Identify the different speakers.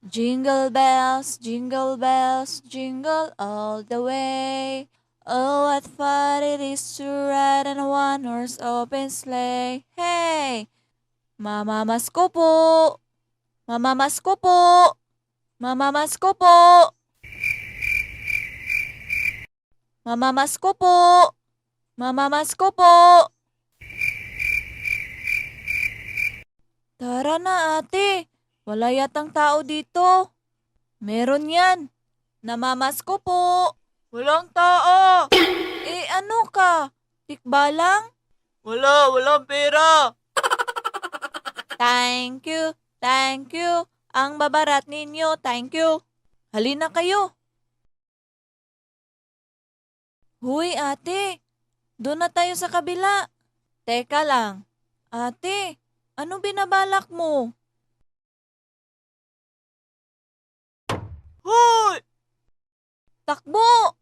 Speaker 1: jingle bells, jingle all the way. Oh, what fun it is to ride in a one-horse open sleigh. Hey! Mamamasko po! Mamamasko po! Mamamasko po! Mamamasko po! Mamamasko po! Tara na ate, wala yatang tao dito. Meron yan. Namamasko po. Walang tao. Ano ka? Tikbalang? Walang pera. Thank you, thank you. Ang babarat ninyo, thank you. Halina kayo. Huy ate, doon na tayo sa kabila. Teka lang. Ate, ano binabalak mo? Hoy! Takbo!